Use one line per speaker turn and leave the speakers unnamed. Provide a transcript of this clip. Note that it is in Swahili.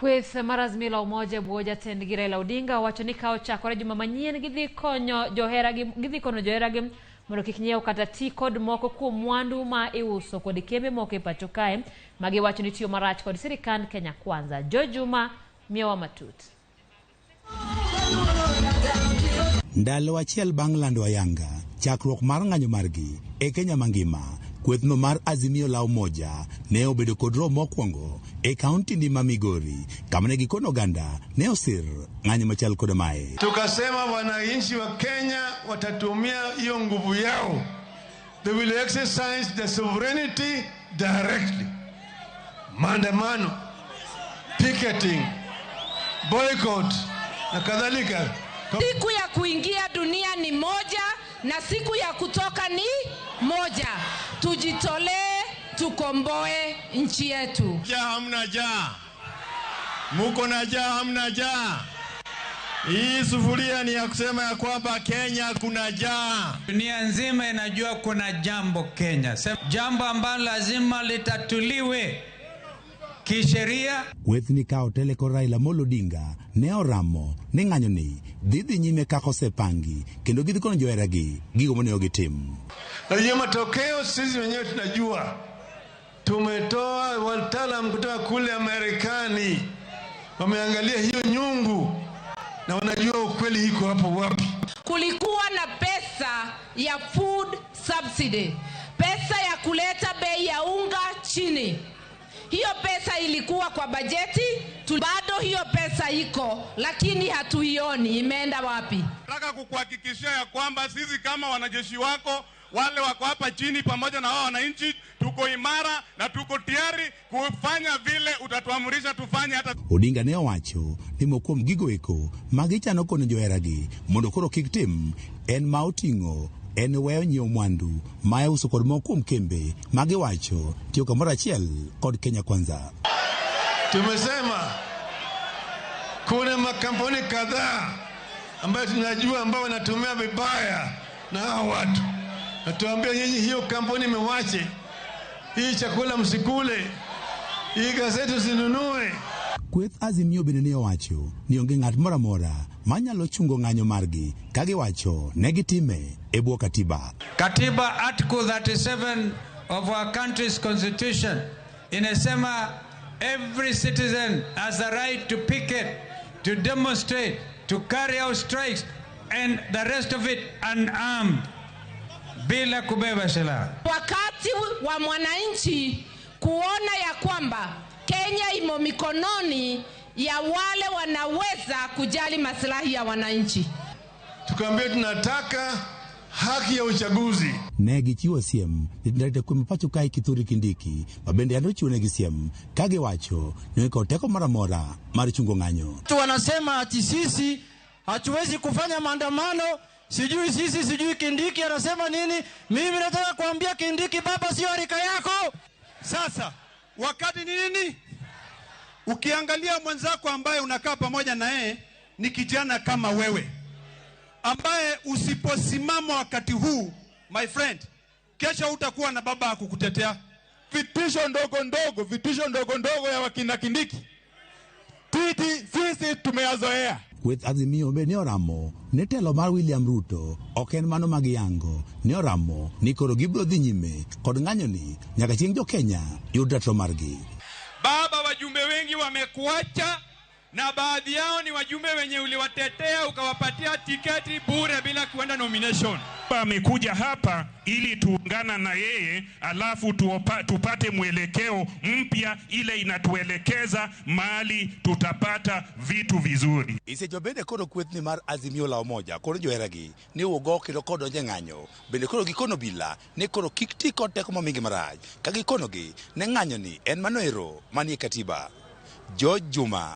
Kwith marazmi la umoja buoja tendigira Raila Odinga wacho ni kao chakore juma manyien gidhi konyo joheragi mondo kik nyiew kata ti kod moko kuom mwandu ma iuso kod kembe moko e pacho kae magi wacho ni tiyo marach kod sirikand Kenya Kwanza. Juma miwa matut.
Ndalo achiel bang' lando ayanga chakruok mar ng'anyo margi e Kenya mangima, kwethno mar Azimio la umoja ne obedo kod romo mokwongo e kaunti ni ma Migori kama ne gikono ganda ne osir ng'anyo machal kod mae.
Tukasema wananchi wa Kenya watatumia hiyo nguvu yao. They will exercise the sovereignty directly. Maandamano, picketing, boycott na kadhalika.
Siku ya kuingia dunia ni moja na siku ya kutoka ni moja. Tujitolee, tukomboe nchi yetu.
Hamna jaa. Muko na jaa, hamna jaa. Hii sufuria ni ya kusema ya kwamba Kenya kuna jaa.
Dunia nzima inajua kuna jambo Kenya. Jambo ambalo lazima litatuliwe kisheria.
Kwethni kao teleko Raila Odinga ne oramo ni ng'anyo ni didhi nyime kako sepangi kendo gidhi kono joheragi gigo mane ogitim.
Na hiyo matokeo sisi wenyewe tunajua. Tumetoa wataalamu kutoka kule Marekani. Wameangalia hiyo nyungu na wanajua ukweli iko hapo wapi.
Kulikuwa na pesa ya food subsidy, pesa ya kuleta bei ya unga chini. Hiyo pesa ilikuwa kwa bajeti, bado hiyo pesa iko, lakini hatuioni imeenda wapi.
Nataka kukuhakikishia ya kwamba sisi kama wanajeshi wako wale wako hapa chini pamoja na wao wananchi tuko imara na tuko tayari kufanya vile utatuamurisha tufanye. Hata
Odinga ne owacho ni mokuom gigo eko magichano kono joheragi mondo koro kik tim en ma oting'o en weyo nyiewo mwandu ma uso kod moko kuom kembe magi wacho tiyo kamoro achiel kod Kenya Kwanza.
Tumesema kuna makampuni kadhaa ambayo tunajua ambao wanatumia vibaya na hao watu. Natuambia nyinyi hiyo kampuni mewache. Hii chakula msikule. Hii gazeti usinunue.
Kweth Azimio bende ne owacho ni onge ng'at moro amora manyalo chungo ng'anyo margi kagi wacho negitime e bwo katiba.
Katiba Article 37 of our country's constitution inasema every citizen has a right to picket, to demonstrate, to carry out strikes and the rest of it unarmed, bila kubeba silaha.
Wakati wa mwananchi kuona ya kwamba Kenya imo mikononi ya wale wanaweza kujali maslahi ya wananchi.
Tukaambia tunataka haki ya uchaguzi.
Negi chiwo siem ndirete kuom pacho kae Kithure Kindiki mabende anochiwo negi siem kage wacho ni ko teko mara mar chungo ng'anyo.
Tu wanasema ati sisi hatuwezi kufanya maandamano, sijui Kindiki anasema nini. Mimi nataka kuambia Kindiki, baba sio rika yako.
sasa wakati ni nini? Ukiangalia mwenzako ambaye unakaa pamoja na yeye ni kijana kama wewe, ambaye usiposimama wakati huu, my friend, kesho utakuwa na baba ya kukutetea. Vitisho ndogo ndogo ya wakina Kindiki sisi tumeyazoea.
Kweth Azimio be ne oramo ne telo mar William Ruto oken mano magiyango ne oramo ni koro gibro dhi nyime kod ng'anyo ni nyaka chieng' jo Kenya yud ratiro margi.
Baba, wajumbe wengi wamekuacha na baadhi yao ni wajumbe wenye uliwatetea ukawapatia tiketi bure bila kuenda nomination.
Amekuja hapa ili tuungana na yeye alafu tupate mwelekeo mpya ile inatuelekeza mahali tutapata vitu vizuri.
Isejo bende koro kwethni mar Azimio la umoja koro joheragi ni ugo kendo kodo ng'anyo bende koro gikono bila ne koro kik ti kod teko mamingi maraj ka gikono gi ne ng'anyo ni en manoero manie katiba. Juma